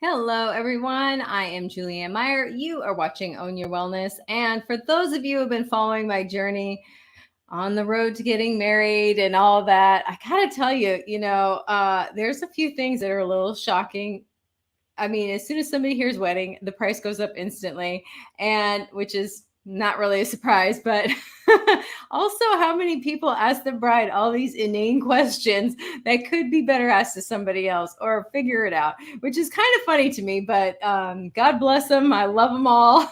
Hello, everyone. I am Julianne Meyer. You are watching Own Your Wellness. And for those of you who have been following my journey on the road to getting married and all that, I gotta tell you, there's a few things that are a little shocking. I mean, as soon as somebody hears wedding, the price goes up instantly, and which is not really a surprise, but also how many people ask the bride all these inane questions that could be better asked to somebody else or figure it out, which is kind of funny to me, but God bless them. I love them all.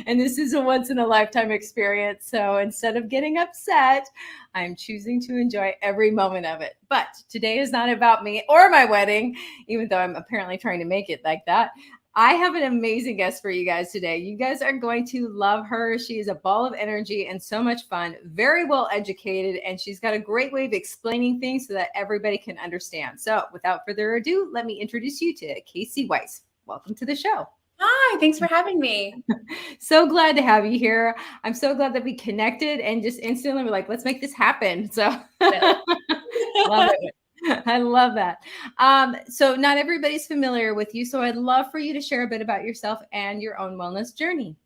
And this is a once in a lifetime experience. So instead of getting upset, I'm choosing to enjoy every moment of it. But today is not about me or my wedding, even though I'm apparently trying to make it like that. I have an amazing guest for you guys today. You guys are going to love her. She is a ball of energy and so much fun, very well educated, and she's got a great way of explaining things so that everybody can understand. So without further ado, let me introduce you to Casey Weiss. Welcome to the show. Hi, thanks for having me. So glad to have you here. I'm so glad that we connected and just instantly we're like, let's make this happen. So love it. I love that. So not everybody's familiar with you. So I'd love for you to share a bit about yourself and your own wellness journey.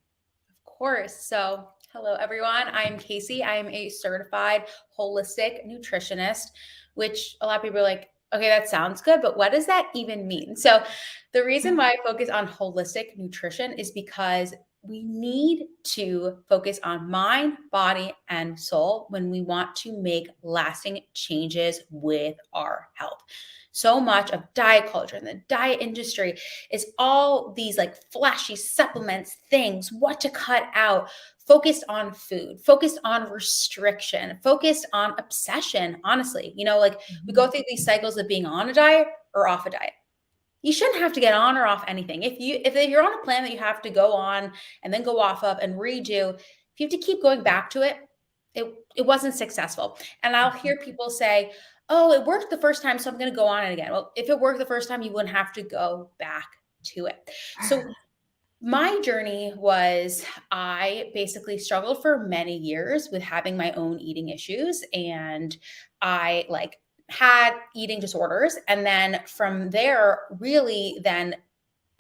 Of course. So hello, everyone. I'm Casey. I am a certified holistic nutritionist, which a lot of people are like, okay, that sounds good, but what does that even mean? So the reason why I focus on holistic nutrition is because we need to focus on mind, body, and soul when we want to make lasting changes with our health. So much of diet culture and the diet industry is all these like flashy supplements, things, what to cut out, focused on food, focused on restriction, focused on obsession. Honestly, like we go through these cycles of being on a diet or off a diet. You shouldn't have to get on or off anything. If you're on a plan that you have to go on and then go off of and redo, if you have to keep going back to it, it wasn't successful. And I'll hear people say, oh, it worked the first time, so I'm going to go on it again. Well, if it worked the first time, you wouldn't have to go back to it. So my journey was, I basically struggled for many years with having my own eating issues, and I had eating disorders. And then from there, really then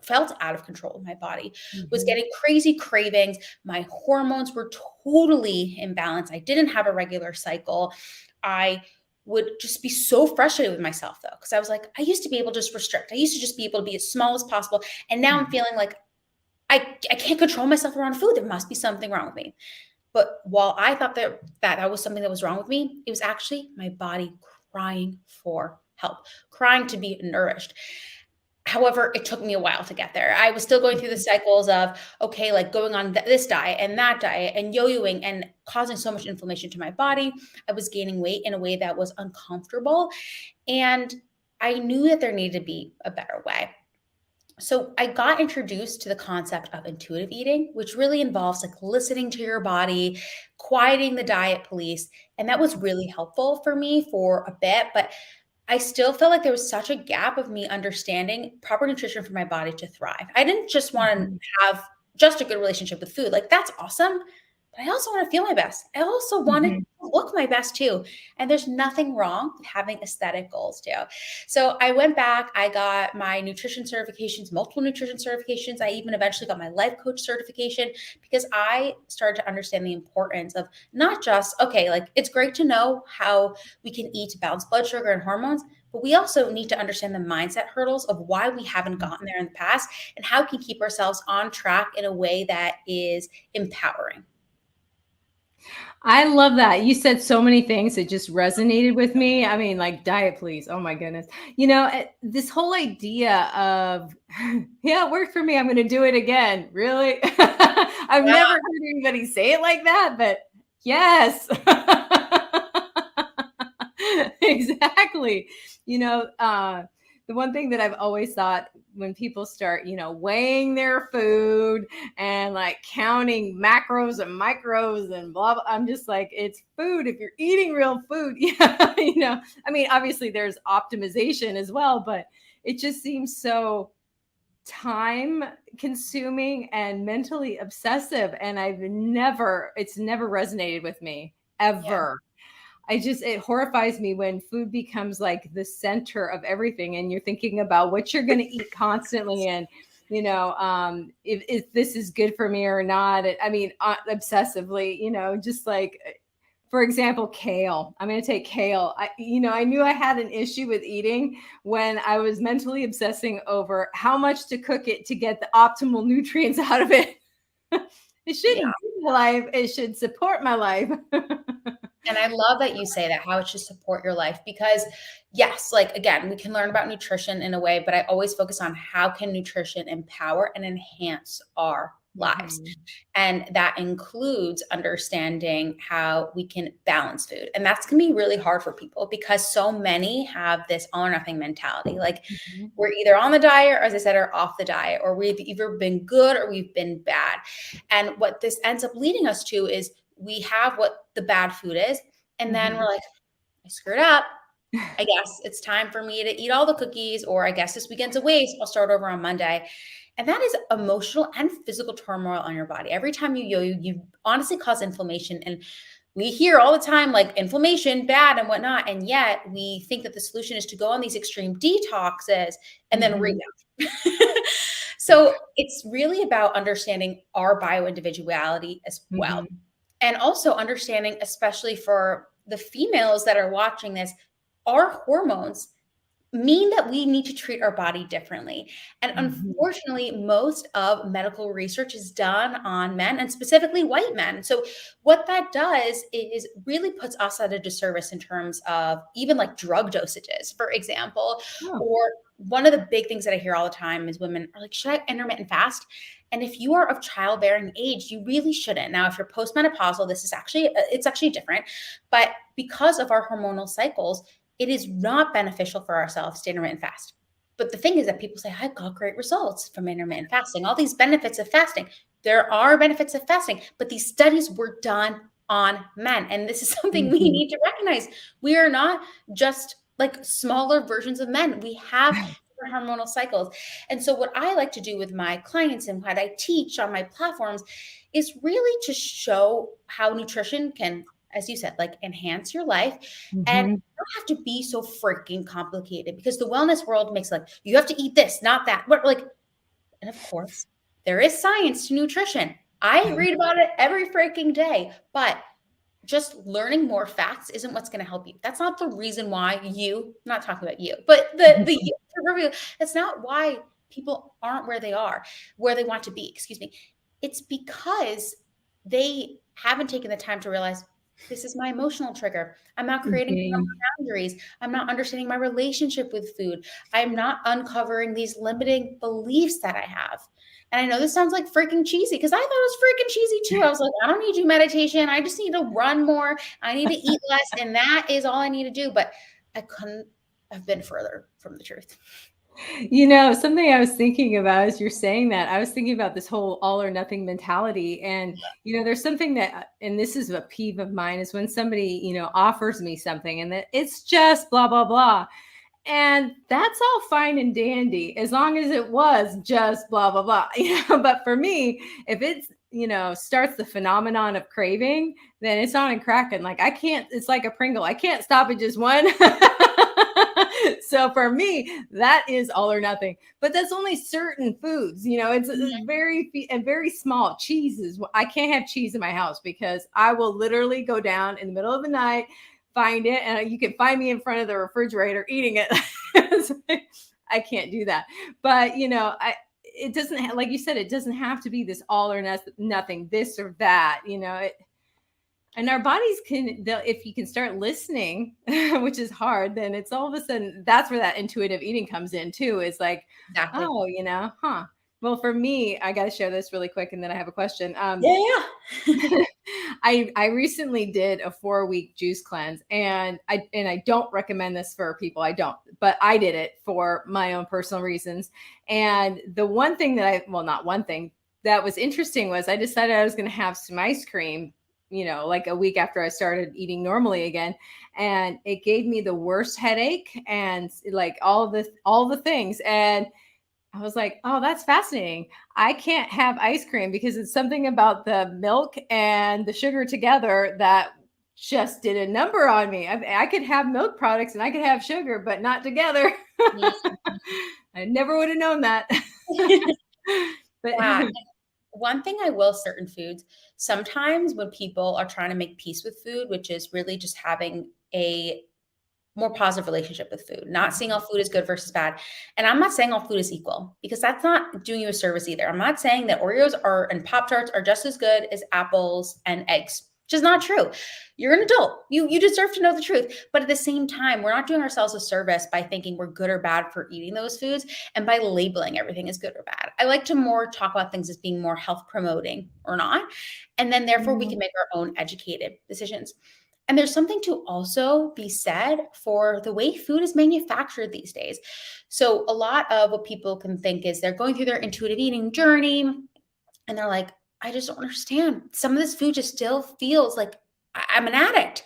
felt out of control. My body was getting crazy cravings. My hormones were totally imbalanced. I didn't have a regular cycle. I would just be so frustrated with myself though, because I was like, I used to be able to just restrict. I used to just be able to be as small as possible. And now I'm feeling like I can't control myself around food. There must be something wrong with me. But while I thought that was something that was wrong with me, it was actually my body crying for help, crying to be nourished. However, it took me a while to get there. I was still going through the cycles of, okay, like going on this diet and that diet and yo-yoing and causing so much inflammation to my body. I was gaining weight in a way that was uncomfortable. And I knew that there needed to be a better way. So I got introduced to the concept of intuitive eating, which really involves like listening to your body, quieting the diet police. And that was really helpful for me for a bit, but I still felt like there was such a gap of me understanding proper nutrition for my body to thrive. I didn't just want to have just a good relationship with food. Like that's awesome. But I also want to feel my best. I also wanted to look my best too. And there's nothing wrong with having aesthetic goals too. So I went back, I got my nutrition certifications, multiple nutrition certifications. I even eventually got my life coach certification because I started to understand the importance of not just, okay, like it's great to know how we can eat to balance blood sugar and hormones, but we also need to understand the mindset hurdles of why we haven't gotten there in the past and how we can keep ourselves on track in a way that is empowering. I love that. You said so many things that just resonated with me. I mean, like diet, please. Oh my goodness. This whole idea of, yeah, it worked for me. I'm going to do it again. Really? I've never heard anybody say it like that, but yes. Exactly. The one thing that I've always thought when people start, weighing their food and like counting macros and micros and blah, blah, I'm just like, it's food. If you're eating real food, yeah, I mean, obviously there's optimization as well, but it just seems so time consuming and mentally obsessive. And it's never resonated with me ever. it horrifies me when food becomes like the center of everything, and you're thinking about what you're going to eat constantly, and if this is good for me or not. I mean, obsessively, just like, for example, kale. I'm going to take kale. I knew I had an issue with eating when I was mentally obsessing over how much to cook it to get the optimal nutrients out of it. It shouldn't be my life. It should support my life. And I love that you say that, how it should support your life, because yes, like again, we can learn about nutrition in a way, but I always focus on how can nutrition empower and enhance our lives. Mhm. And that includes understanding how we can balance food. And that's going to be really hard for people because so many have this all or nothing mentality. Like Mhm. we're either on the diet, or as I said, are off the diet, or we've either been good or we've been bad. And what this ends up leading us to is we have what the bad food is. And then we're like, I screwed up. I guess it's time for me to eat all the cookies, or I guess this weekend's a waste. I'll start over on Monday. And that is emotional and physical turmoil on your body. Every time you yo-yo, you honestly cause inflammation. And we hear all the time, like inflammation, bad and whatnot. And yet we think that the solution is to go on these extreme detoxes and then rebound. So it's really about understanding our bio-individuality as well. Mhm. And also understanding, especially for the females that are watching this, our hormones mean that we need to treat our body differently. And Mhm. unfortunately, most of medical research is done on men, and specifically white men. So what that does is really puts us at a disservice in terms of even like drug dosages, for example. Oh. Or one of the big things that I hear all the time is women are like, should I intermittent fast? And if you are of childbearing age, you really shouldn't. Now, if you're postmenopausal, this is it's actually different. But because of our hormonal cycles, it is not beneficial for ourselves to intermittent fast. But the thing is that people say, I got great results from intermittent fasting, all these benefits of fasting. There are benefits of fasting, but these studies were done on men. And this is something we Mhm. need to recognize. We are not just like smaller versions of men. We have hormonal cycles. And so what I like to do with my clients and what I teach on my platforms is really to show how nutrition can, as you said, like enhance your life. And Mhm. don't have to be so freaking complicated, because the wellness world makes like you have to eat this, not that. But like, and of course, there is science to nutrition. I read about it every freaking day, but just learning more facts isn't what's going to help you. That's not the reason why I'm not talking about you, but the you, that's not why people aren't where they want to be, excuse me. It's because they haven't taken the time to realize this is my emotional trigger. I'm not creating Mhm. boundaries. I'm not understanding my relationship with food. I'm not uncovering these limiting beliefs that I have. And I know this sounds like freaking cheesy, because I thought it was freaking cheesy too. I was like, I don't need to do meditation. I just need to run more. I need to eat less. And that is all I need to do. But I couldn't have been further from the truth. Something I was thinking about as you're saying that, I was thinking about this whole all or nothing mentality. And, there's something that, and this is a peeve of mine, is when somebody, offers me something and that it's just blah, blah, blah. And that's all fine and dandy as long as it was just blah, blah, blah. But for me, if it's, starts the phenomenon of craving, then it's on and cracking. Like I can't, it's like a Pringle. I can't stop at just one. So for me, that is all or nothing. But that's only certain foods. It's very small. Cheeses. I can't have cheese in my house because I will literally go down in the middle of the night, find it, and you can find me in front of the refrigerator eating it. I can't do that. But it doesn't like you said, it doesn't have to be this all or nothing, this or that. And our bodies if you can start listening, which is hard, then it's all of a sudden, that's where that intuitive eating comes in too. Is like, Exactly. oh, well, for me, I got to share this really quick and then I have a question. Yeah. I recently did a 4-week juice cleanse, and I don't recommend this for people. I don't, but I did it for my own personal reasons. And the one thing not one thing that was interesting was I decided I was going to have some ice cream, like a week after I started eating normally again. And it gave me the worst headache and like all the things. And I was like, oh, that's fascinating. I can't have ice cream because it's something about the milk and the sugar together that just did a number on me. I could have milk products and I could have sugar, but not together. I never would have known that. But Yeah. One thing I will, certain foods, sometimes when people are trying to make peace with food, which is really just having a more positive relationship with food, not seeing all food as good versus bad. And I'm not saying all food is equal, because that's not doing you a service either. I'm not saying that Oreos are and Pop-Tarts are just as good as apples and eggs. Which is not true. You're an adult. You deserve to know the truth. But at the same time, we're not doing ourselves a service by thinking we're good or bad for eating those foods and by labeling everything as good or bad. I like to more talk about things as being more health promoting or not. And then therefore we can make our own educated decisions. And there's something to also be said for the way food is manufactured these days. So a lot of what people can think is they're going through their intuitive eating journey and they're like, I just don't understand. Some of this food just still feels like I'm an addict.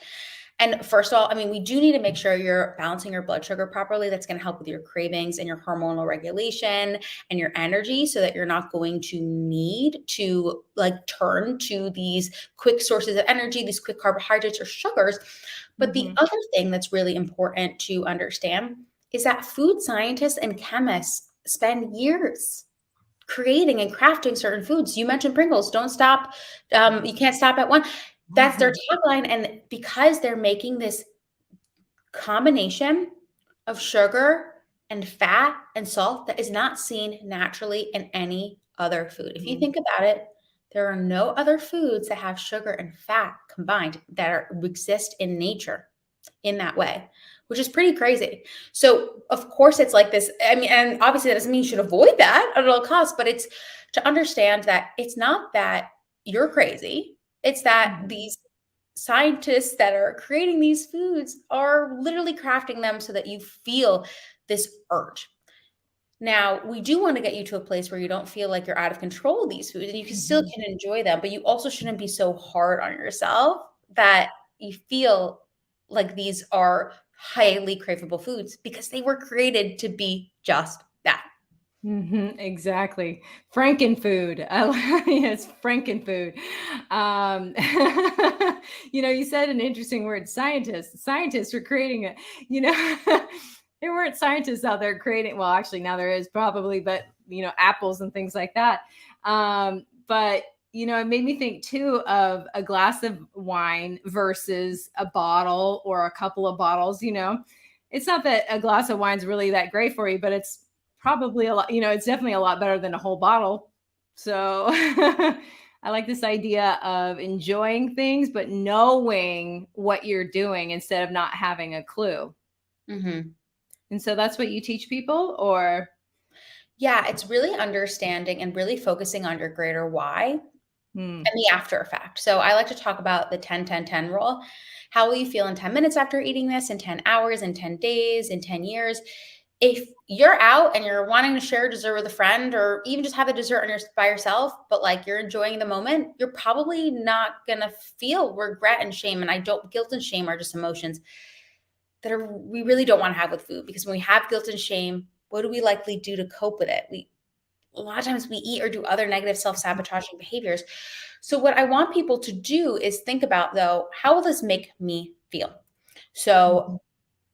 And first of all, I mean, we do need to make sure you're balancing your blood sugar properly. That's going to help with your cravings and your hormonal regulation and your energy, so that you're not going to need to like turn to these quick sources of energy, these quick carbohydrates or sugars. But the other thing that's really important to understand is that food scientists and chemists spend years creating and crafting certain foods. You mentioned Pringles. Don't stop. You can't stop at one. That's their tagline. And because they're making this combination of sugar and fat and salt that is not seen naturally in any other food. If you think about it, there are no other foods that have sugar and fat combined that exist in nature in that way, which is pretty crazy. So of course it's like this. I mean, and obviously that doesn't mean you should avoid that at all costs, but it's to understand that it's not that you're crazy. It's that these scientists that are creating these foods are literally crafting them so that you feel this urge. Now, we do want to get you to a place where you don't feel like you're out of control of these foods and you can still can enjoy them, but you also shouldn't be so hard on yourself that you feel like these are highly craveable foods, because they were created to be just that. Exactly. Frankenfood. Yes, Frankenfood. You said an interesting word, scientists. Scientists were creating it. There weren't scientists out there creating, well, actually now there is probably, but apples and things like that. But it made me think too of a glass of wine versus a bottle or a couple of bottles. It's not that a glass of wine's really that great for you, but it's probably a lot, it's definitely a lot better than a whole bottle. So I like this idea of enjoying things, but knowing what you're doing instead of not having a clue. And so that's what you teach people, or? Yeah, it's really understanding and really focusing on your greater why and the after effect. So I like to talk about the 10-10-10 rule. How will you feel in 10 minutes after eating this, in 10 hours, in 10 days, in 10 years? If you're out and you're wanting to share dessert with a friend, or even just have the dessert by yourself, but like you're enjoying the moment, you're probably not going to feel regret and shame. And guilt and shame are just emotions that we really don't want to have with food, because when we have guilt and shame, what do we likely do to cope with it? A lot of times we eat or do other negative self-sabotaging behaviors. So what I want people to do is think about, though, how will this make me feel? So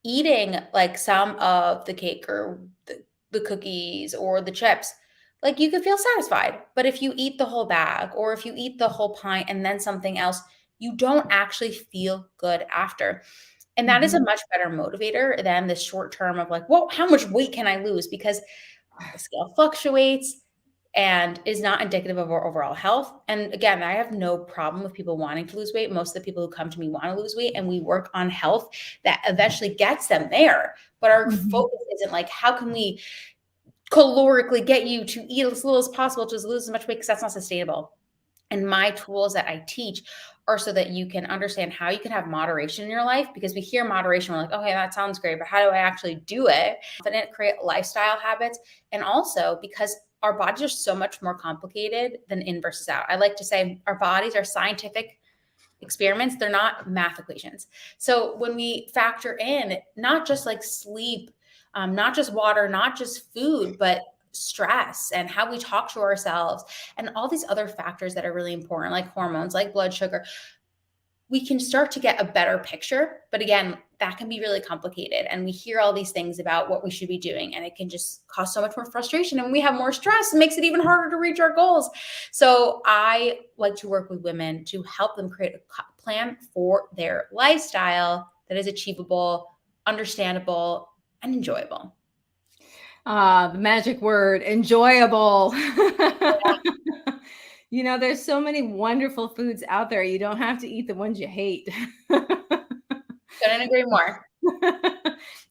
eating like some of the cake or the cookies or the chips, like you could feel satisfied. But if you eat the whole bag, or if you eat the whole pint and then something else, you don't actually feel good after. And that is a much better motivator than the short term of like, well, how much weight can I lose? Because the scale fluctuates and is not indicative of our overall health. And again, I have no problem with people wanting to lose weight. Most of the people who come to me want to lose weight, and we work on health that eventually gets them there. But our focus isn't like, how can we calorically get you to eat as little as possible to lose as much weight, because that's not sustainable. And my tools that I teach are so that you can understand how you can have moderation in your life, because we hear moderation, we're like, okay, that sounds great, but how do I actually do it? And it create lifestyle habits. And also because our bodies are so much more complicated than in versus out. I like to say our bodies are scientific experiments. They're not math equations. So when we factor in not just like sleep, not just water, not just food, but stress and how we talk to ourselves and all these other factors that are really important, like hormones, like blood sugar, we can start to get a better picture. But again, that can be really complicated. And we hear all these things about what we should be doing, and it can just cause so much more frustration. And when we have more stress, it makes it even harder to reach our goals. So I like to work with women to help them create a plan for their lifestyle that is achievable, understandable, and enjoyable. The magic word, enjoyable. You know, there's so many wonderful foods out there. You don't have to eat the ones you hate. Couldn't agree more.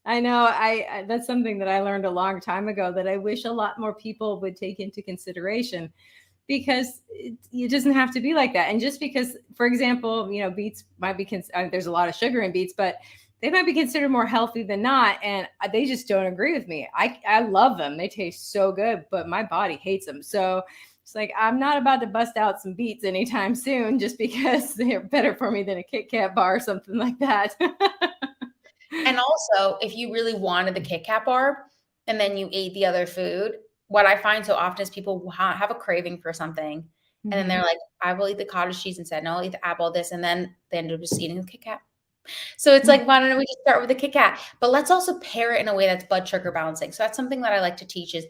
I know. That's something that I learned a long time ago that I wish a lot more people would take into consideration, because it doesn't have to be like that. And just because, for example, you know, beets might be, there's a lot of sugar in beets, but they might be considered more healthy than not. And they just don't agree with me. I love them. They taste so good, but my body hates them. So it's like, I'm not about to bust out some beets anytime soon just because they're better for me than a Kit Kat bar or something like that. And also, if you really wanted the Kit Kat bar and then you ate the other food, what I find so often is people have a craving for something. And then they're like, I will eat the cottage cheese instead. No, I'll eat the apple, this. And then they end up just eating the Kit Kat. So it's like, why don't we just start with the Kit Kat? But let's also pair it in a way that's blood sugar balancing. So that's something that I like to teach, is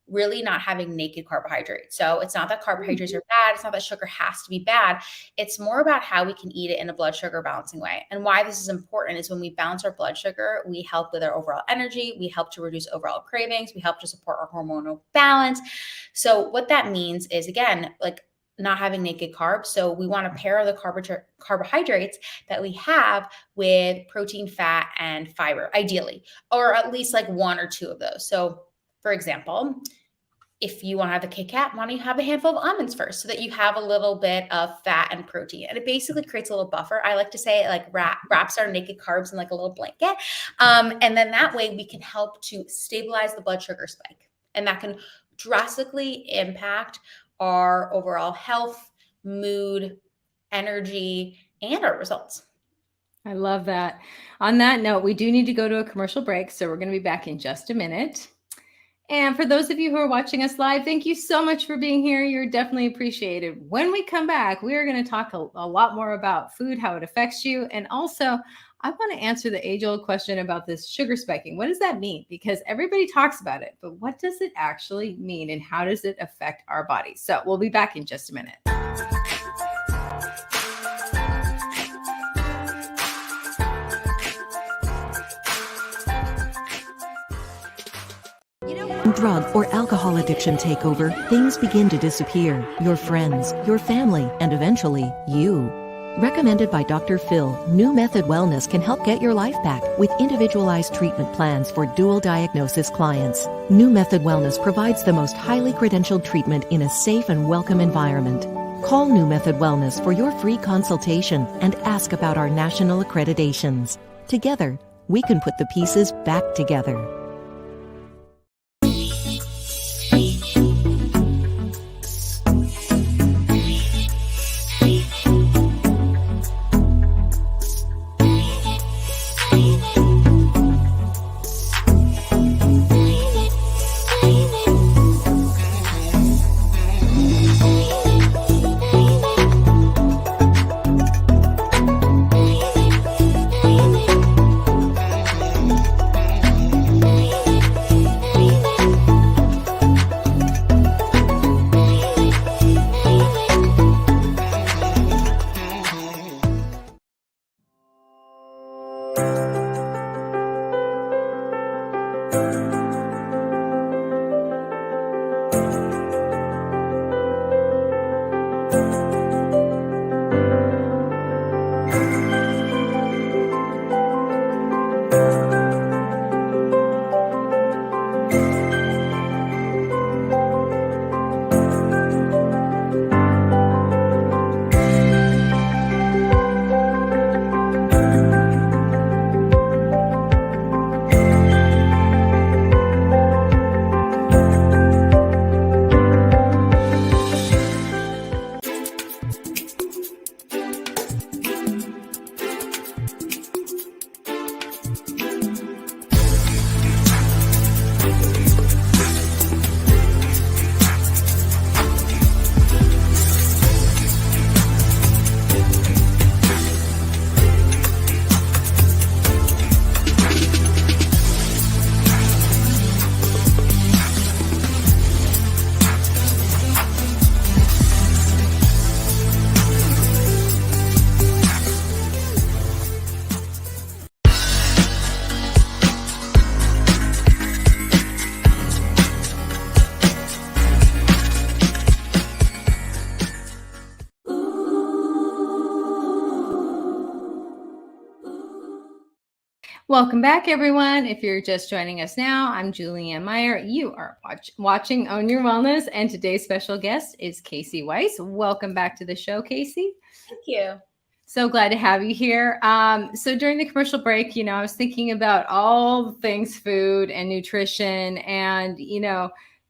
really not having naked carbohydrates. So it's not that carbohydrates are bad. It's not that sugar has to be bad. It's more about how we can eat it in a blood sugar balancing way. And why this is important is when we balance our blood sugar, we help with our overall energy. We help to reduce overall cravings. We help to support our hormonal balance. So what that means is, again, like not having naked carbs. So we want to pair the carbohydrates that we have with protein, fat, and fiber, ideally, or at least like one or two of those. So for example, if you want to have the Kit Kat, why don't you have a handful of almonds first so that you have a little bit of fat and protein? And it basically creates a little buffer. I like to say it like wraps our naked carbs in like a little blanket. And then that way we can help to stabilize the blood sugar spike. And that can drastically impact our overall health, mood, energy, and our results. I love that. On that note, we do need to go to a commercial break. So we're going to be back in just a minute. And for those of you who are watching us live, thank you so much for being here. You're definitely appreciated. When we come back, we are going to talk a lot more about food, how it affects you. And also, I want to answer the age-old question about this sugar spiking. What does that mean? Because everybody talks about it, but what does it actually mean, and how does it affect our bodies? So we'll be back in just a minute. Drug or alcohol addiction take over, things begin to disappear. Your friends, your family, and eventually, you. Recommended by Dr. Phil, New Method Wellness can help get your life back with individualized treatment plans for dual diagnosis clients. New Method Wellness provides the most highly credentialed treatment in a safe and welcome environment. Call New Method Wellness for your free consultation and ask about our national accreditations. Together, we can put the pieces back together. Welcome back, everyone. If you're just joining us now, I'm Julianne Meyer. You are watching Own Your Wellness, and today's special guest is Casey Weiss. Welcome back to the show, Casey. Thank you. So glad to have you here. So during the commercial break, I was thinking about all things food and nutrition, and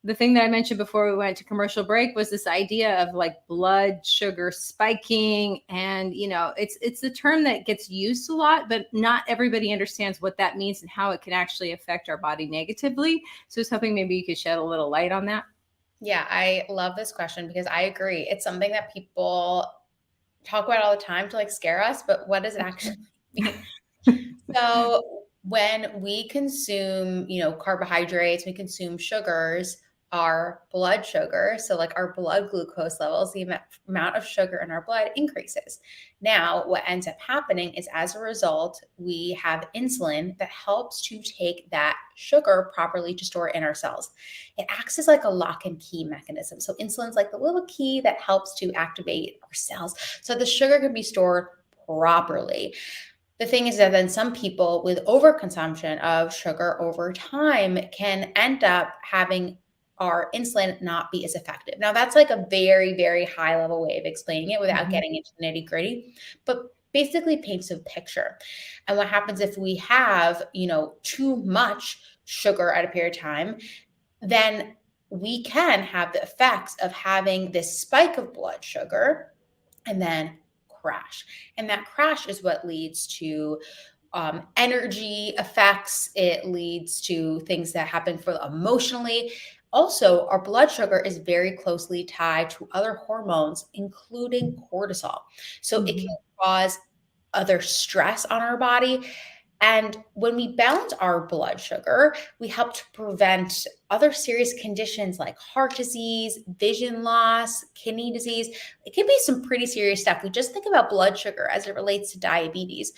the thing that I mentioned before we went to commercial break was this idea of like blood sugar spiking. And, it's the term that gets used a lot, but not everybody understands what that means and how it can actually affect our body negatively. So I was hoping maybe you could shed a little light on that. Yeah, I love this question because I agree. It's something that people talk about all the time to like scare us, but what does it actually mean? So when we consume, carbohydrates, we consume sugars, our blood sugar, so like our blood glucose levels, the amount of sugar in our blood increases. Now, what ends up happening is as a result, we have insulin that helps to take that sugar properly to store in our cells. It acts as like a lock and key mechanism. So insulin's like the little key that helps to activate our cells so the sugar can be stored properly. The thing is that then some people with overconsumption of sugar over time can end up having our insulin not be as effective. Now, that's like a very, very high level way of explaining it without getting into the nitty gritty, but basically paints a picture. And what happens if we have, too much sugar at a period of time, then we can have the effects of having this spike of blood sugar and then crash. And that crash is what leads to energy effects. It leads to things that happen for emotionally. Also, our blood sugar is very closely tied to other hormones, including cortisol. So it can cause other stress on our body. And when we balance our blood sugar, we help to prevent other serious conditions like heart disease, vision loss, kidney disease. It can be some pretty serious stuff. We just think about blood sugar as it relates to diabetes.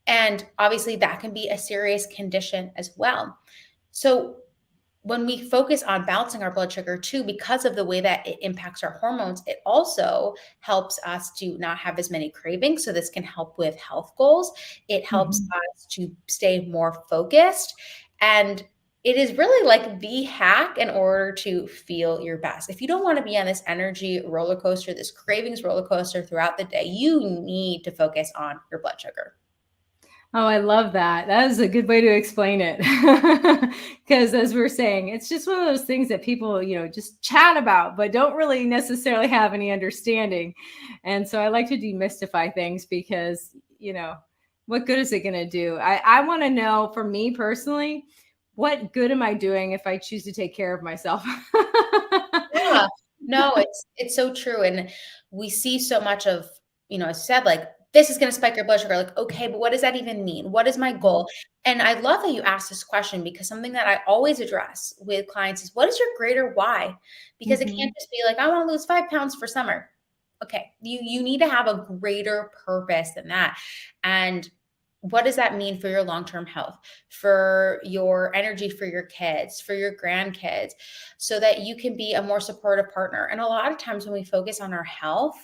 And obviously, that can be a serious condition as well. So when we focus on balancing our blood sugar too, because of the way that it impacts our hormones, it also helps us to not have as many cravings. So this can help with health goals. It helps us to stay more focused. And it is really like the hack in order to feel your best. If you don't want to be on this energy roller coaster, this cravings roller coaster throughout the day, you need to focus on your blood sugar. Oh, I love that. That is a good way to explain it. Because as we're saying, it's just one of those things that people, just chat about, but don't really necessarily have any understanding. And so I like to demystify things because, what good is it going to do? I want to know, for me personally, what good am I doing if I choose to take care of myself? Yeah, no, it's so true. And we see so much of, as I said, like, this is going to spike your blood sugar. Like, okay, but what does that even mean? What is my goal? And I love that you asked this question because something that I always address with clients is, what is your greater why? Because it can't just be like, I want to lose 5 pounds for summer. Okay, you need to have a greater purpose than that. And what does that mean for your long-term health, for your energy, for your kids, for your grandkids, so that you can be a more supportive partner? And a lot of times when we focus on our health,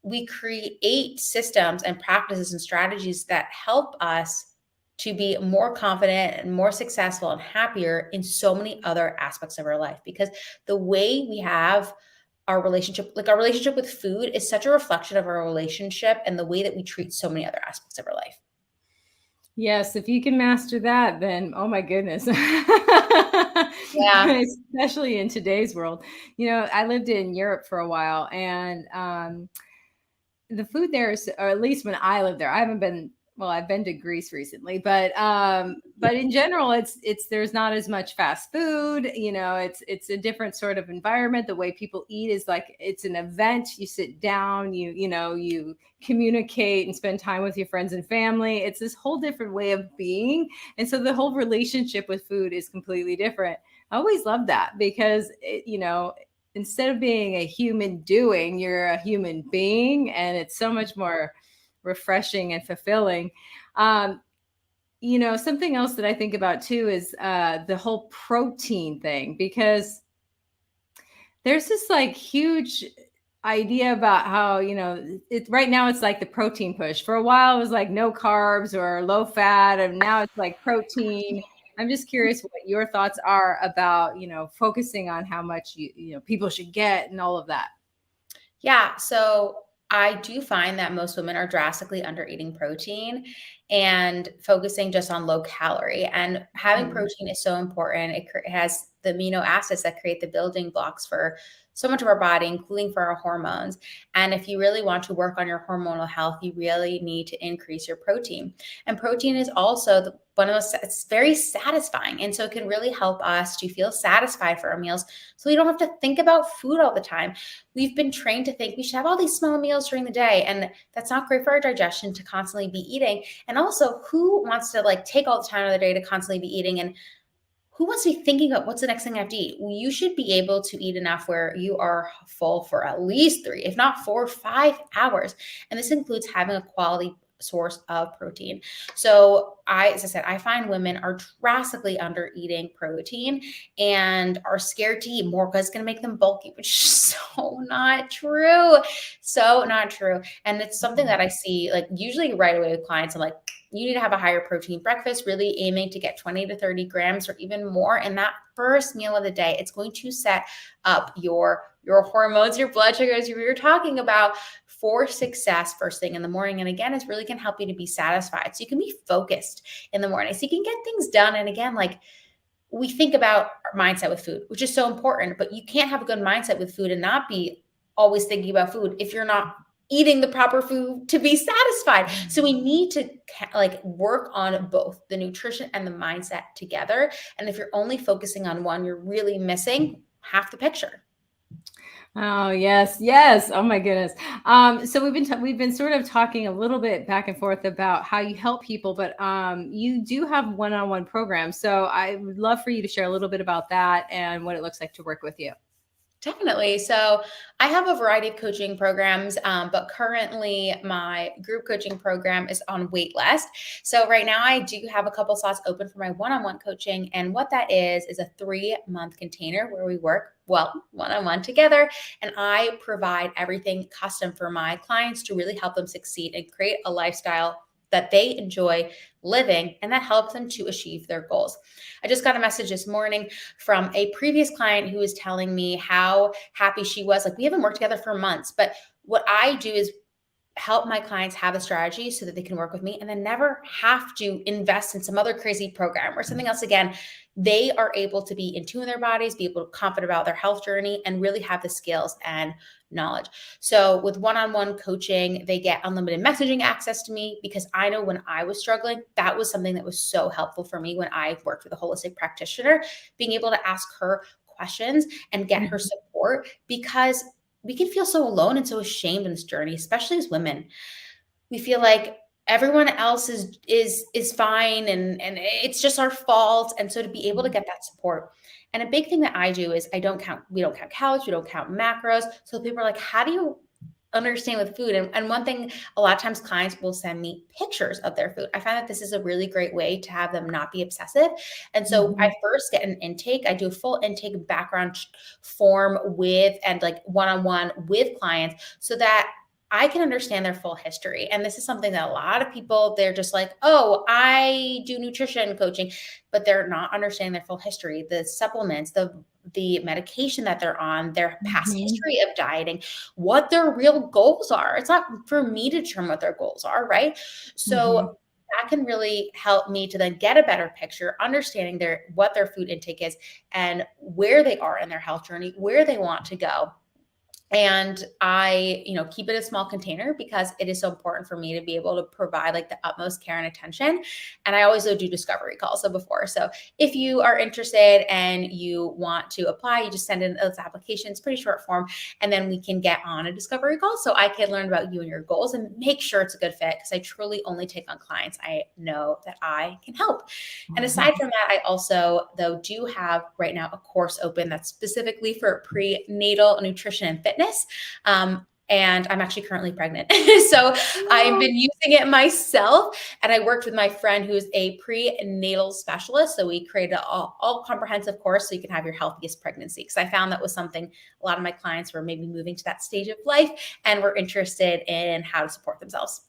we create systems and practices and strategies that help us to be more confident and more successful and happier in so many other aspects of our life. Because the way we have our relationship with food is such a reflection of our relationship and the way that we treat so many other aspects of our life. Yes, if you can master that, then oh my goodness. Yeah. Especially in today's world. I lived in Europe for a while, and the food there is, or at least when I lived there, I haven't been, well, I've been to Greece recently, but in general, it's there's not as much fast food. It's a different sort of environment. The way people eat is like it's an event. You sit down, you communicate and spend time with your friends and family. It's this whole different way of being, and so the whole relationship with food is completely different. I always love that because instead of being a human doing, you're a human being, and it's so much more refreshing and fulfilling. Something else that I think about too is the whole protein thing, because there's this like huge idea about how, it right now it's like the protein push. For a while, it was like no carbs or low fat, and now it's like protein. I'm just curious what your thoughts are about, focusing on how much people should get and all of that. Yeah. So I do find that most women are drastically under eating protein and focusing just on low calorie. And having Mhm. protein is so important. It has the amino acids that create the building blocks for so much of our body, including for our hormones. And if you really want to work on your hormonal health, you really need to increase your protein. And protein is also one of those, it's very satisfying. And so it can really help us to feel satisfied for our meals. So we don't have to think about food all the time. We've been trained to think we should have all these small meals during the day, and that's not great for our digestion to constantly be eating. And also, who wants to like take all the time of the day to constantly be eating? And who wants to be thinking about what's the next thing I have to eat? Well, you should be able to eat enough where you are full for at least 3, if not 4, 5 hours. And this includes having a quality source of protein. So as I said, I find women are drastically under eating protein and are scared to eat more because it's going to make them bulky, which is so not true. So not true. And it's something that I see like usually right away with clients. I'm like, you need to have a higher protein breakfast, really aiming to get 20 to 30 grams or even more in that first meal of the day. It's going to set up your hormones, your blood sugars, we were talking about, for success first thing in the morning. And again, it's really can help you to be satisfied. So you can be focused in the morning. So you can get things done. And again, like we think about our mindset with food, which is so important, but you can't have a good mindset with food and not be always thinking about food if you're not eating the proper food to be satisfied. So we need to like work on both the nutrition and the mindset together. And if you're only focusing on one, you're really missing half the picture. Oh, yes, yes. Oh my goodness. So we've been sort of talking a little bit back and forth about how you help people, but you do have one-on-one programs. So I would love for you to share a little bit about that and what it looks like to work with you. Definitely. So I have a variety of coaching programs, but currently my group coaching program is on wait list. So right now I do have a couple slots open for my one-on-one coaching. And what that is a 3-month container where we work one-on-one together. And I provide everything custom for my clients to really help them succeed and create a lifestyle that they enjoy living and that helps them to achieve their goals. I just got a message this morning from a previous client who was telling me how happy she was. Like, we haven't worked together for months, but what I do is help my clients have a strategy so that they can work with me and then never have to invest in some other crazy program or something else. Again, they are able to be in tune with their bodies, be able to confident about their health journey, and really have the skills and knowledge. So with one-on-one coaching, they get unlimited messaging access to me because I know when I was struggling, that was something that was so helpful for me when I worked with a holistic practitioner, being able to ask her questions and get her support, because we can feel so alone and so ashamed in this journey, especially as women. We feel like everyone else is fine and it's just our fault. And so to be able to get that support. And a big thing that I do is we don't count calories, we don't count macros. So people are like, how do you understand with food? And one thing, a lot of times clients will send me pictures of their food. I find that this is a really great way to have them not be obsessive. And so I first get an intake. I do a full intake background form with and like one-on-one with clients so that I can understand their full history. And this is something that a lot of people, they're just like, oh, I do nutrition coaching, but they're not understanding their full history, the supplements, the medication that they're on, their past history of dieting, what their real goals are. It's not for me to determine what their goals are, right? So that can really help me to then get a better picture, understanding what their food intake is and where they are in their health journey, where they want to go. And I, keep it a small container because it is so important for me to be able to provide like the utmost care and attention. And I always do discovery calls. So if you are interested and you want to apply, you just send in those applications, pretty short form, and then we can get on a discovery call so I can learn about you and your goals and make sure it's a good fit, because I truly only take on clients I know that I can help. And aside from that, I also, though, do have right now a course open that's specifically for prenatal nutrition and fitness. and I'm actually currently pregnant. So I've been using it myself, and I worked with my friend who's a prenatal specialist. So we created an all comprehensive course so you can have your healthiest pregnancy. Because I found that was something a lot of my clients were maybe moving to that stage of life and were interested in how to support themselves.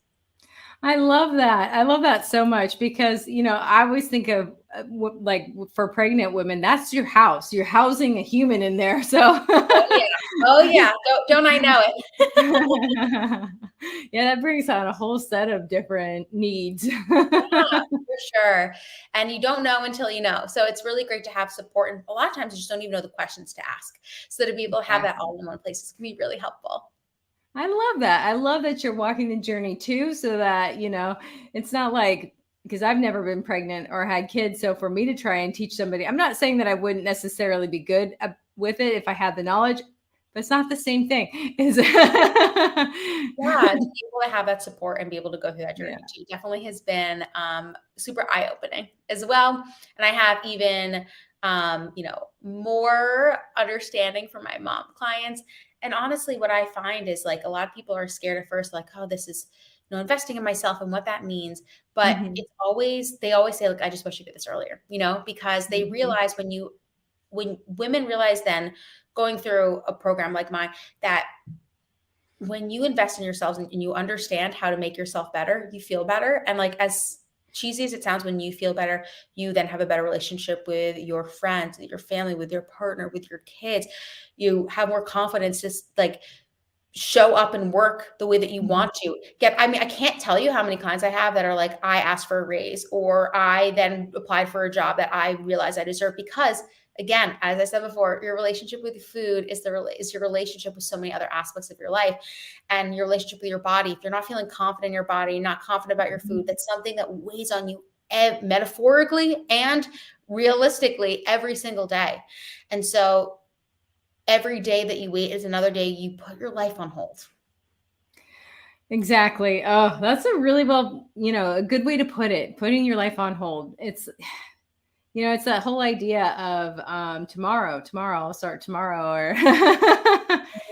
I love that. I love that so much because, I always think of like for pregnant women, that's your house. You're housing a human in there. So, Oh yeah. Oh yeah. Don't I know it? Yeah, that brings on a whole set of different needs. Yeah, for sure. And you don't know until you know. So it's really great to have support. And a lot of times you just don't even know the questions to ask. So to be able to have that all in one place is can be really helpful. I love that. I love that you're walking the journey too, so that, it's not like, because I've never been pregnant or had kids. So for me to try and teach somebody, I'm not saying that I wouldn't necessarily be good with it if I had the knowledge, but it's not the same thing. Yeah, to be able to have that support and be able to go through that journey too definitely has been super eye-opening as well. And I have even more understanding for my mom clients. And honestly, what I find is like a lot of people are scared at first, like, oh, this is investing in myself and what that means. But Mhm. they always say, like, I just wish you did this earlier, because they realize when women realize then going through a program like mine, that when you invest in yourselves and you understand how to make yourself better, you feel better. And like, as cheesy as it sounds, when you feel better, you then have a better relationship with your friends, with your family, with your partner, with your kids. You have more confidence to like show up and work the way that you want to get. I mean, I can't tell you how many clients I have that are like, I asked for a raise, or I then applied for a job that I realized I deserve, because again, as I said before, your relationship with food is your relationship with so many other aspects of your life, and your relationship with your body. If you're not feeling confident in your body, not confident about your food, that's something that weighs on you metaphorically and realistically every single day. And so every day that you wait is another day you put your life on hold. Exactly. Oh, that's a really a good way to put it, putting your life on hold. It's that whole idea of tomorrow I'll start tomorrow, or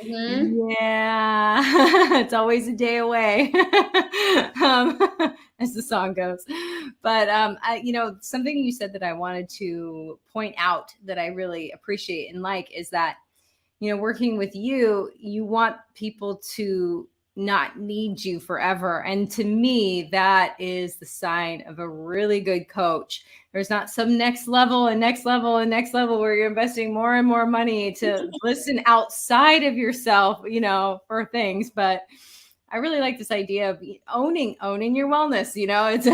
Mm-hmm. yeah, it's always a day away, um, as the song goes. But something you said that I wanted to point out that I really appreciate and like is that, working with you, you want people to not need you forever. And to me, that is the sign of a really good coach. There's not some next level and next level and next level where you're investing more and more money to listen outside of yourself, for things. But I really like this idea of owning your wellness, it's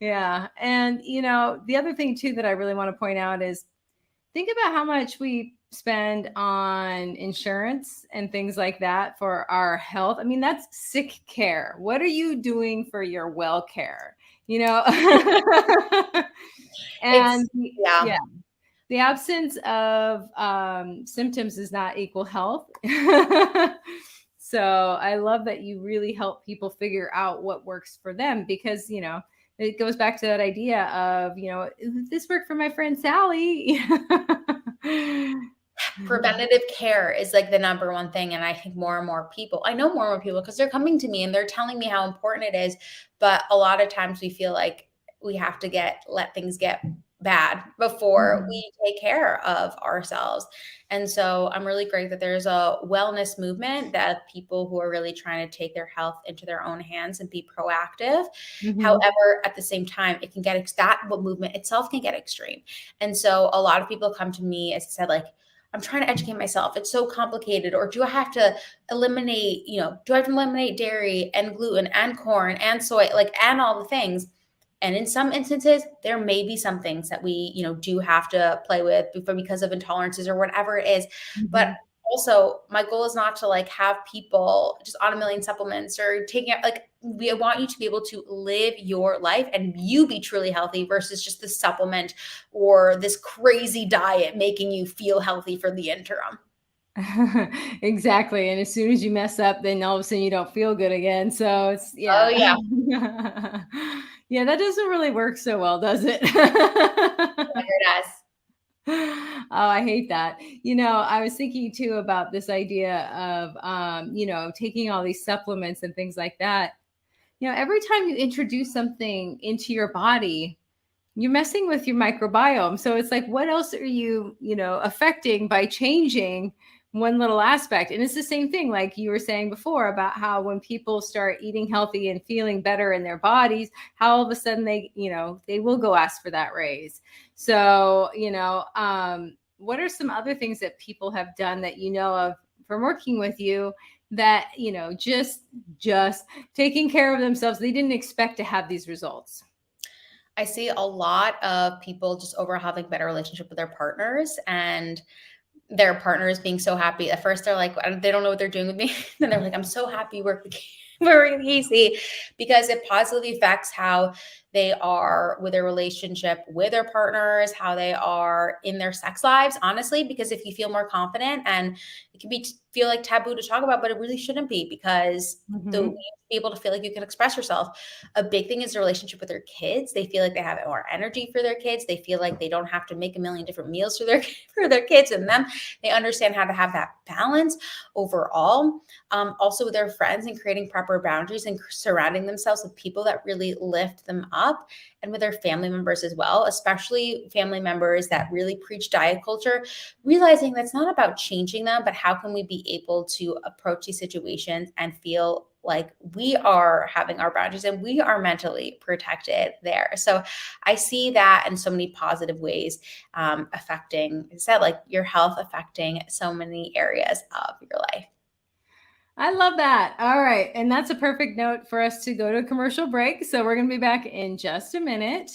yeah. And, the other thing too that I really want to point out is think about how much we spend on insurance and things like that for our health. I mean, that's sick care. What are you doing for your well care? And Yeah. the absence of symptoms does not equal health. So I love that you really help people figure out what works for them, because, it goes back to that idea of, this worked for my friend Sally. Preventative care is like the number one thing. And I think I know more and more people, because they're coming to me and they're telling me how important it is. But a lot of times we feel like we have to let things get bad before we take care of ourselves. And so I'm really great that there's a wellness movement, that people who are really trying to take their health into their own hands and be proactive. However, at the same time, it can that movement itself can get extreme. And so a lot of people come to me, as I said, like, I'm trying to educate myself. It's so complicated. Or do I have to eliminate dairy and gluten and corn and soy, and all the things? And in some instances, there may be some things that we, do have to play with because of intolerances or whatever it is. But also, my goal is not to have people just on a million supplements or taking it. We want you to be able to live your life and you be truly healthy versus just the supplement or this crazy diet making you feel healthy for the interim. Exactly. And as soon as you mess up, then all of a sudden you don't feel good again. So it's, Oh yeah. yeah. Yeah, that doesn't really work so well, does it? Never does. I hate that. I was thinking too about this idea of, taking all these supplements and things like that. Every time you introduce something into your body, you're messing with your microbiome. So it's like, what else are you, affecting by changing one little aspect? And it's the same thing, like you were saying before, about how when people start eating healthy and feeling better in their bodies, how all of a sudden they will go ask for that raise. So, what are some other things that people have done that you know of from working with you that, just taking care of themselves, they didn't expect to have these results? I see a lot of people just overall having better relationship with their partners, and their partners being so happy. At first they're like, they don't know what they're doing with me. Then they're like, I'm so happy we're with Casey, because it positively affects how they are with their relationship with their partners, how they are in their sex lives, honestly, because if you feel more confident, and it can feel like taboo to talk about, but it really shouldn't be, because you be able to feel like you can express yourself. A big thing is the relationship with their kids. They feel like they have more energy for their kids. They feel like they don't have to make a million different meals for their kids and them. They understand how to have that balance overall. Also with their friends, and creating proper boundaries and surrounding themselves with people that really lift them up, and with their family members as well, especially family members that really preach diet culture, realizing that's not about changing them, but how can we be able to approach these situations and feel like we are having our boundaries and we are mentally protected there. So I see that in so many positive ways, affecting, like I said, like your health, affecting so many areas of your life. I love that. All right. And that's a perfect note for us to go to a commercial break. So we're going to be back in just a minute.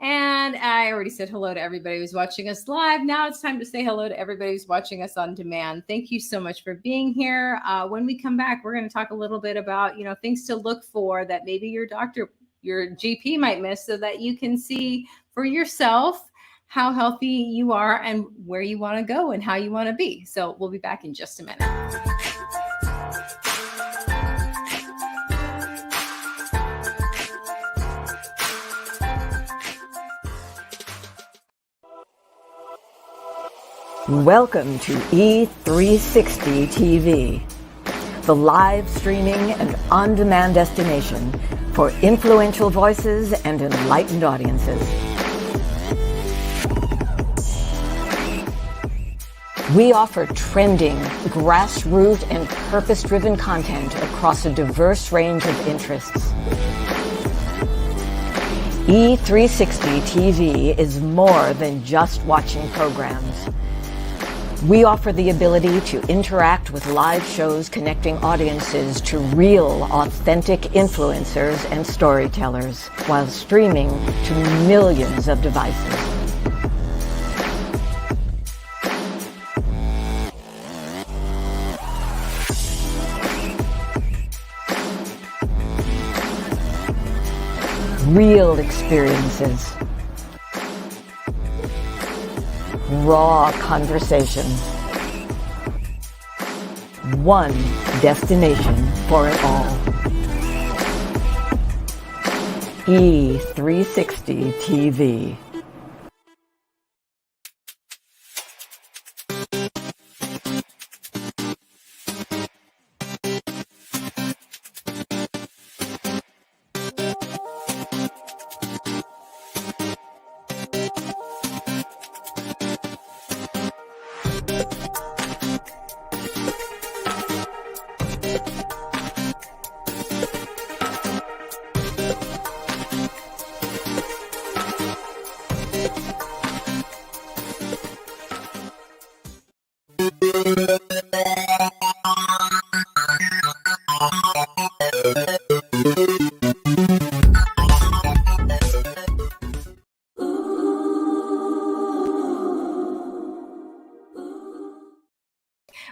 And I already said hello to everybody who's watching us live. Now it's time to say hello to everybody who's watching us on demand. Thank you so much for being here. When we come back, we're going to talk a little bit about, things to look for that maybe your GP might miss, so that you can see for yourself how healthy you are and where you want to go and how you want to be. So we'll be back in just a minute. Welcome to E360 TV, the live streaming and on-demand destination for influential voices and enlightened audiences. We offer trending, grassroots, and purpose-driven content across a diverse range of interests. E360 TV is more than just watching programs. We offer the ability to interact with live shows connecting audiences to real, authentic influencers and storytellers, while streaming to millions of devices. Real experiences. Raw conversations. One destination for it all. E360 TV.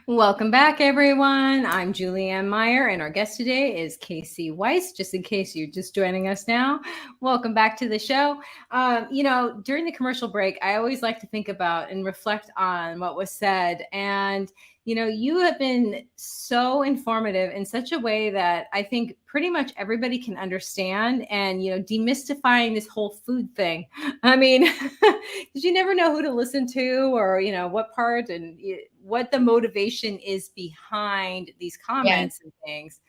Welcome back, everyone. I'm Julianne Meyer, and our guest today is Casey Weiss, just in case you're just joining us now. Welcome back to the show. During the commercial break, I always like to think about and reflect on what was said. And, You have been so informative in such a way that I think pretty much everybody can understand, and, demystifying this whole food thing. I mean, because you never know who to listen to, or, what part and what the motivation is behind these comments and things.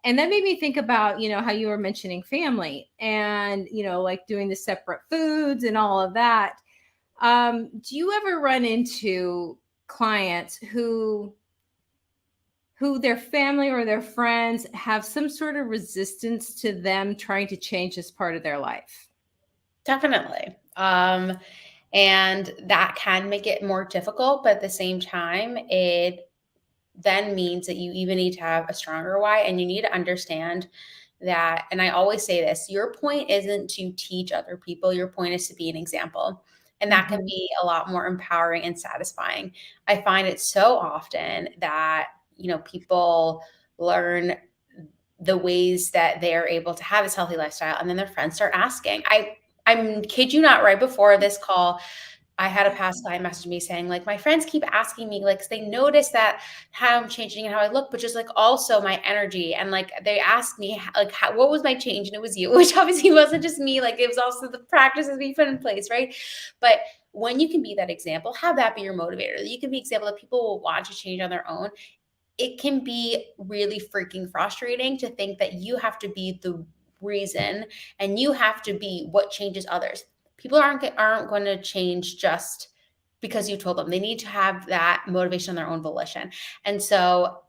And that made me think about, how you were mentioning family and, like doing the separate foods and all of that. Do you ever run into clients who their family or their friends have some sort of resistance to them trying to change this part of their life? Definitely. And that can make it more difficult, but at the same time, it then means that you even need to have a stronger why, and you need to understand that. And I always say this, your point isn't to teach other people, your point is to be an example. And that can be a lot more empowering and satisfying. I find it so often that, people learn the ways that they're able to have this healthy lifestyle, and then their friends start asking. I'm kid you not, right before this call, I had a past client message me saying, like, my friends keep asking me, like, 'cause they notice that how I'm changing and how I look, but just like also my energy. And like, they asked me like, what was my change? And it was you, which obviously wasn't just me. Like, it was also the practices we put in place. Right. But when you can be that example, have that be your motivator. You can be example that people will want to change on their own. It can be really freaking frustrating to think that you have to be the reason and you have to be what changes others. People aren't going to change just because you told them. They need to have that motivation on their own volition. And so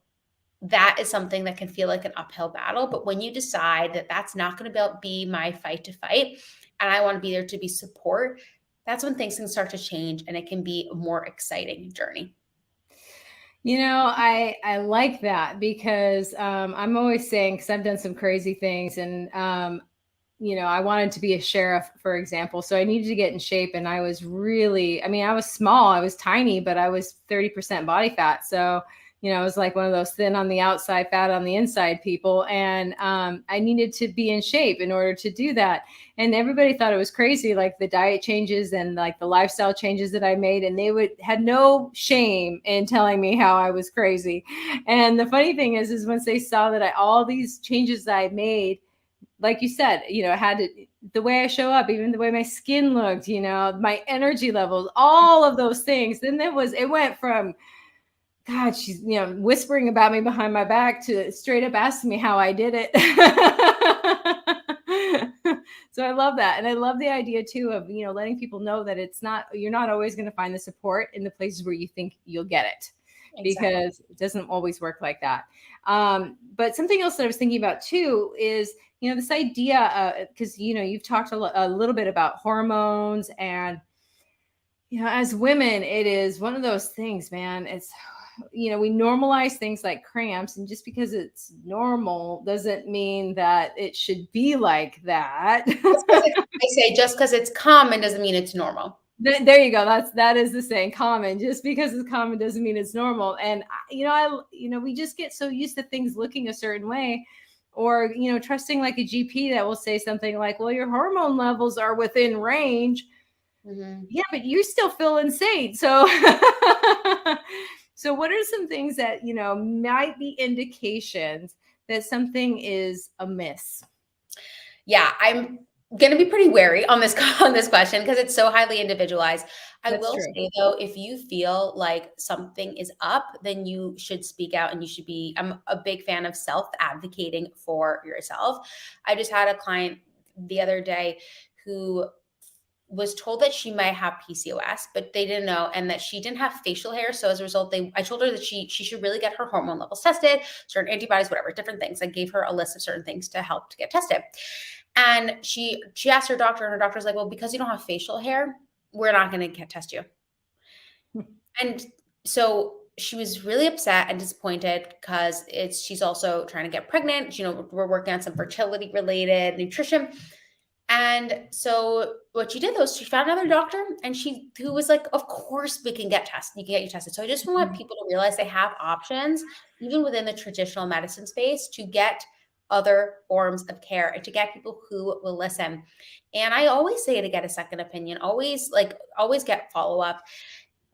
that is something that can feel like an uphill battle. But when you decide that that's not going to be my fight to fight, and I want to be there to be support, that's when things can start to change and it can be a more exciting journey. I like that because I'm always saying, because I've done some crazy things, and I wanted to be a sheriff, for example. So I needed to get in shape, and I was I was small, I was tiny, but I was 30% body fat. So I was like one of those thin on the outside, fat on the inside people. And I needed to be in shape in order to do that. And everybody thought it was crazy, like the diet changes and like the lifestyle changes that I made. And they had no shame in telling me how I was crazy. And the funny thing is once they saw that all these changes that I made, like you said, the way I show up, even the way my skin looked, my energy levels, all of those things. Then it went from, God, she's, whispering about me behind my back to straight up asking me how I did it. So I love that. And I love the idea too of, letting people know that you're not always going to find the support in the places where you think you'll get it. Exactly. Because it doesn't always work like that. But something else that I was thinking about too is, this idea, because, you've talked a little bit about hormones, and, as women, it is one of those things, man. It's, we normalize things like cramps, and just because it's normal doesn't mean that it should be like that. I say just because it's common doesn't mean it's normal. There you go. That is the saying, common. Just because it's common doesn't mean it's normal. And we just get so used to things looking a certain way, or trusting like a GP that will say something like, well, your hormone levels are within range. Mm-hmm. Yeah, but you still feel insane. So so what are some things that might be indications that something is amiss? Yeah, I'm going to be pretty wary on this question because it's so highly individualized. I will say though, if you feel like something is up, then you should speak out, and you should be, I'm a big fan of self-advocating for yourself. I just had a client the other day who was told that she might have PCOS, but they didn't know, and that she didn't have facial hair. So as a result, I told her that she should really get her hormone levels tested, certain antibodies, whatever, different things. I gave her a list of certain things to help to get tested. And she asked her doctor, and her doctor's like, well, because you don't have facial hair, we're not going to test you. And so she was really upset and disappointed because she's also trying to get pregnant. We're working on some fertility related nutrition. And so what she did was she found another doctor, and who was like, of course we can get tested. You can get you tested. So I just want people to realize they have options, even within the traditional medicine space, to get other forms of care and to get people who will listen. And I always say to get a second opinion, always get follow-up.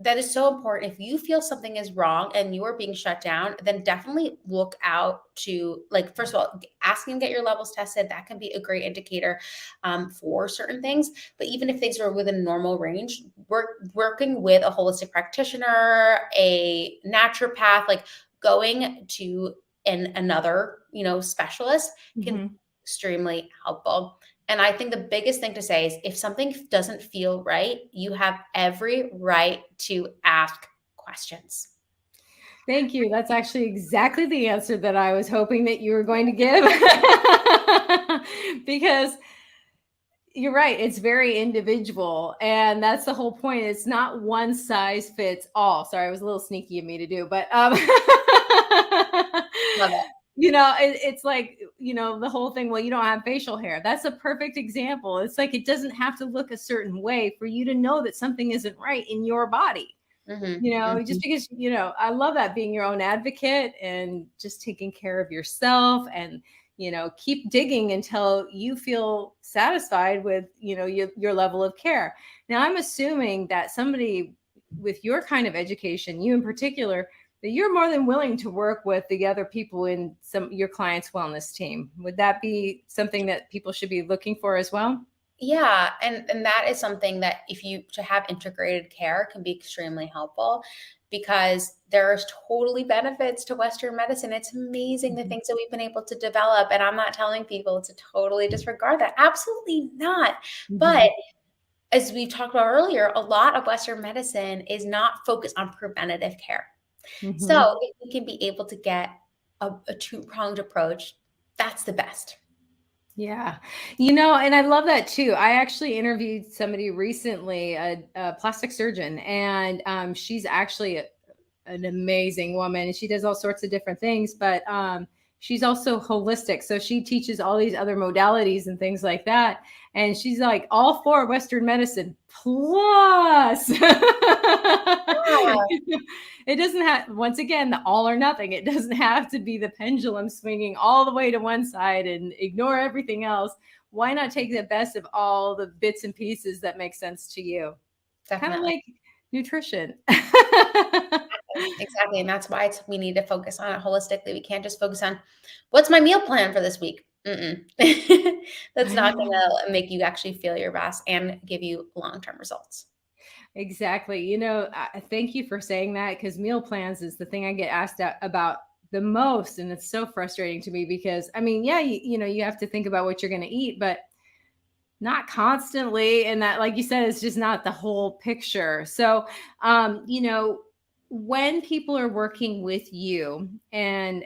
that is so important. If you feel something is wrong and you are being shut down, then definitely look out to, like, first of all, asking to get your levels tested. That can be a great indicator for certain things. But even if things are within normal range, working with a holistic practitioner, a naturopath, like going to another, specialist can be extremely helpful. And I think the biggest thing to say is if something doesn't feel right, you have every right to ask questions. Thank you. That's actually exactly the answer that I was hoping that you were going to give. Because you're right. It's very individual. And that's the whole point. It's not one size fits all. Sorry, it was a little sneaky of me to do, but Love it. it's like, the whole thing, well, you don't have facial hair. That's a perfect example. It's like, it doesn't have to look a certain way for you to know that something isn't right in your body. Just because, I love that, being your own advocate and just taking care of yourself, and, keep digging until you feel satisfied with, your level of care. Now, I'm assuming that somebody with your kind of education, you in particular, that you're more than willing to work with the other people in your clients' wellness team. Would that be something that people should be looking for as well? Yeah. And that is something that to have integrated care can be extremely helpful, because there's totally benefits to Western medicine. It's amazing the things that we've been able to develop. And I'm not telling people to totally disregard that. Absolutely not. But as we talked about earlier, a lot of Western medicine is not focused on preventative care. So if we can be able to get a two-pronged approach, that's the best. Yeah. And I love that too. I actually interviewed somebody recently, a plastic surgeon, and she's actually an amazing woman, and she does all sorts of different things, but she's also holistic. So she teaches all these other modalities and things like that. And she's like all for Western medicine plus. It doesn't have, once again, the all or nothing. It doesn't have to be the pendulum swinging all the way to one side and ignore everything else. Why not take the best of all the bits and pieces that make sense to you? Definitely. Kind of like nutrition. Exactly. And that's why we need to focus on it holistically. We can't just focus on what's my meal plan for this week. That's not going to make you actually feel your best and give you long-term results. Exactly. Thank you for saying that, because meal plans is the thing I get asked about the most. And it's so frustrating to me because, you have to think about what you're going to eat, but not constantly. And that, like you said, it's just not the whole picture. So, when people are working with you, and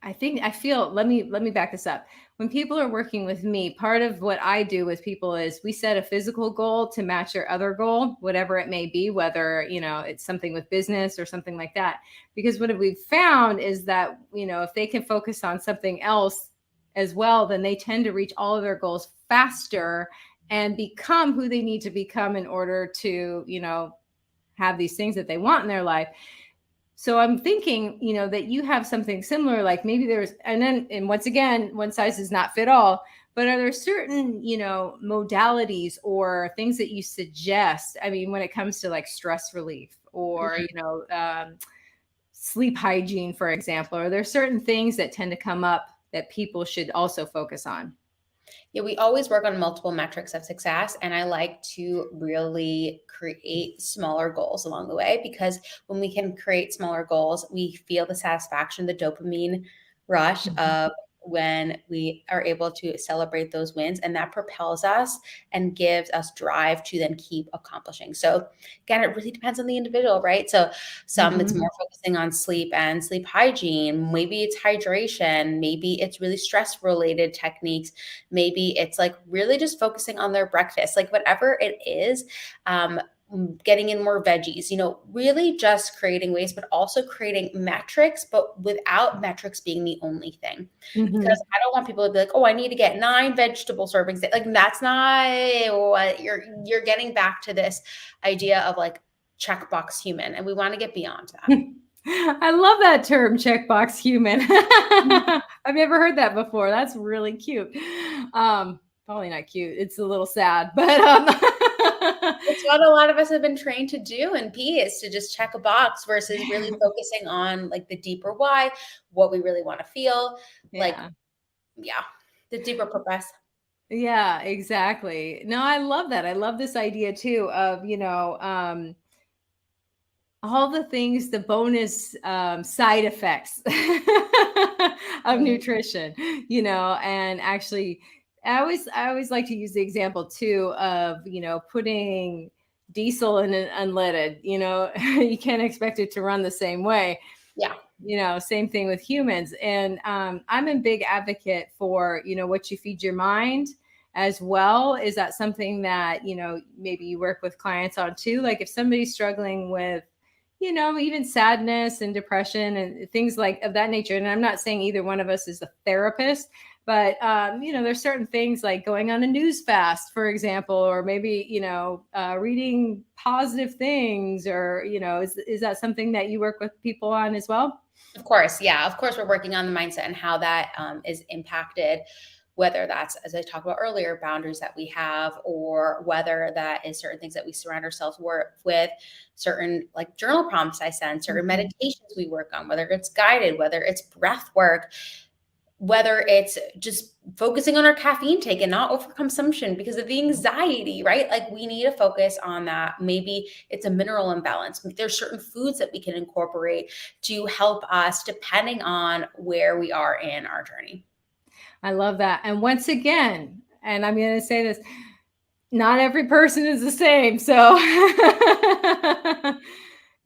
let me back this up. When people are working with me, part of what I do with people is we set a physical goal to match their other goal, whatever it may be, whether, it's something with business or something like that. Because what we've found is that, if they can focus on something else as well, then they tend to reach all of their goals faster and become who they need to become in order to, have these things that they want in their life. So I'm thinking, that you have something similar, like maybe and once again, one size does not fit all, but are there certain, modalities or things that you suggest? I mean, when it comes to like stress relief or, sleep hygiene, for example, are there certain things that tend to come up that people should also focus on? Yeah, we always work on multiple metrics of success. And I like to really create smaller goals along the way, because when we can create smaller goals, we feel the satisfaction, the dopamine rush of when we are able to celebrate those wins, and that propels us and gives us drive to then keep accomplishing. So again, it really depends on the individual, right? So some it's more focusing on sleep and sleep hygiene. Maybe it's hydration. Maybe it's really stress related techniques. Maybe it's like really just focusing on their breakfast, like whatever it is, getting in more veggies, really just creating ways, but also creating metrics, but without metrics being the only thing. Because I don't want people to be like, oh, I need to get 9 vegetable servings. Like that's not what you're getting back to this idea of like checkbox human. And we want to get beyond that. I love that term, checkbox human. I've never heard that before. That's really cute. Probably not cute. It's a little sad, but It's what a lot of us have been trained to do in P, is to just check a box versus really focusing on like the deeper why, what we really want to feel, like, the deeper purpose. Yeah, exactly. No, I love that. I love this idea too of, all the things, the bonus side effects of nutrition, and actually I always like to use the example too of, putting diesel in an unleaded, you can't expect it to run the same way. Yeah. Same thing with humans. And I'm a big advocate for, what you feed your mind as well. Is that something that, maybe you work with clients on too? Like if somebody's struggling with, even sadness and depression and things like of that nature. And I'm not saying either one of us is a therapist, but, there's certain things like going on a news fast, for example, or maybe, reading positive things, or, is that something that you work with people on as well? Of course. Yeah. Of course, we're working on the mindset and how that is impacted, whether that's, as I talked about earlier, boundaries that we have, or whether that is certain things that we surround ourselves with, certain like journal prompts I send, certain meditations we work on, whether it's guided, whether it's breath work, whether it's just focusing on our caffeine intake and not overconsumption because of the anxiety, right? Like we need to focus on that. Maybe it's a mineral imbalance. There's certain foods that we can incorporate to help us depending on where we are in our journey. I love that. And once again, and I'm going to say this, not every person is the same. So,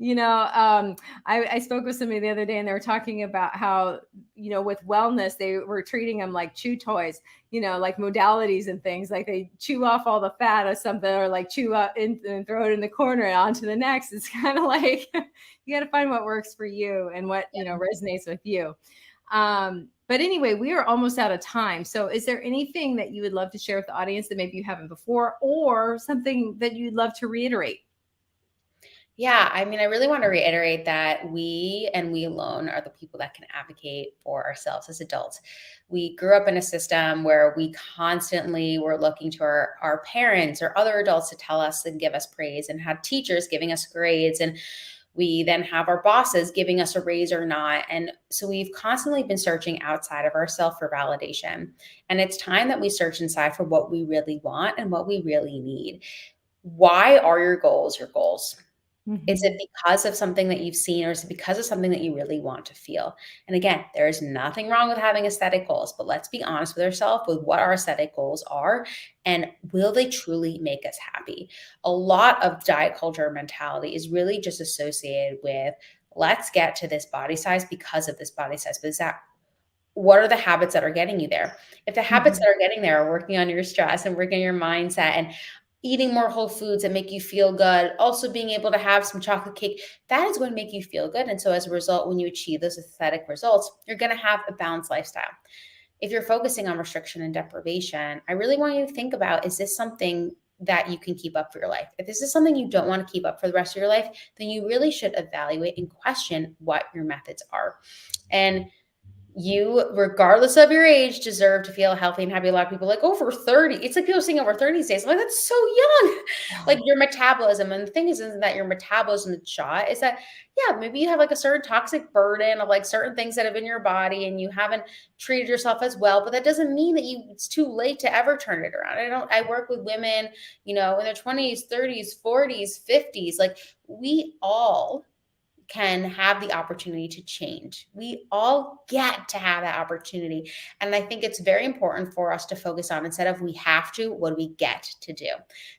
I spoke with somebody the other day and they were talking about how, with wellness, they were treating them like chew toys, like modalities and things, like they chew off all the fat or something, or like chew up and throw it in the corner and onto the next. It's kind of like, you got to find what works for you and what, resonates with you. But anyway, we are almost out of time. So is there anything that you would love to share with the audience that maybe you haven't before, or something that you'd love to reiterate? Yeah, I mean, I really want to reiterate that we and we alone are the people that can advocate for ourselves as adults. We grew up in a system where we constantly were looking to our parents or other adults to tell us and give us praise, and had teachers giving us grades, and we then have our bosses giving us a raise or not. And so we've constantly been searching outside of ourselves for validation. And it's time that we search inside for what we really want and what we really need. Why are your goals your goals? Is it because of something that you've seen, or is it because of something that you really want to feel? And again, there is nothing wrong with having aesthetic goals, but let's be honest with ourselves with what our aesthetic goals are, and will they truly make us happy? A lot of diet culture mentality is really just associated with, let's get to this body size because of this body size. But what are the habits that are getting you there? If the habits that are getting there are working on your stress and working on your mindset and eating more whole foods that make you feel good, also being able to have some chocolate cake, that is going to make you feel good. And so as a result, when you achieve those aesthetic results, you're going to have a balanced lifestyle. If you're focusing on restriction and deprivation, I really want you to think about, is this something that you can keep up for your life? If this is something you don't want to keep up for the rest of your life, then you really should evaluate and question what your methods are. And you, regardless of your age, deserve to feel healthy and happy. A lot of people are like over 30. It's like people saying over 30 these days. I'm like, that's so young. Like your metabolism. And the thing isn't that your metabolism is shot. Is that, yeah, maybe you have like a certain toxic burden of like certain things that have been in your body and you haven't treated yourself as well. But that doesn't mean that it's too late to ever turn it around. I work with women, in their 20s, 30s, 40s, 50s. Like we all can have the opportunity to change. We all get to have that opportunity. And I think it's very important for us to focus on, instead of we have to, what do we get to do?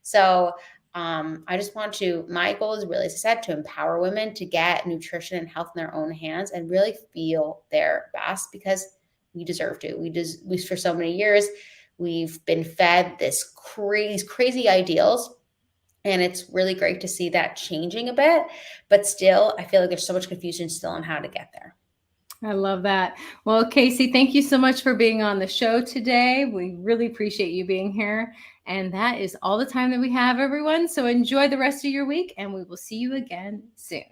So I just my goal is really, as I said, to empower women to get nutrition and health in their own hands and really feel their best, because we deserve to. We for so many years, we've been fed this crazy ideals. And it's really great to see that changing a bit, but still, I feel like there's so much confusion still on how to get there. I love that. Well, Casey, thank you so much for being on the show today. We really appreciate you being here. And that is all the time that we have, everyone. So enjoy the rest of your week, and we will see you again soon.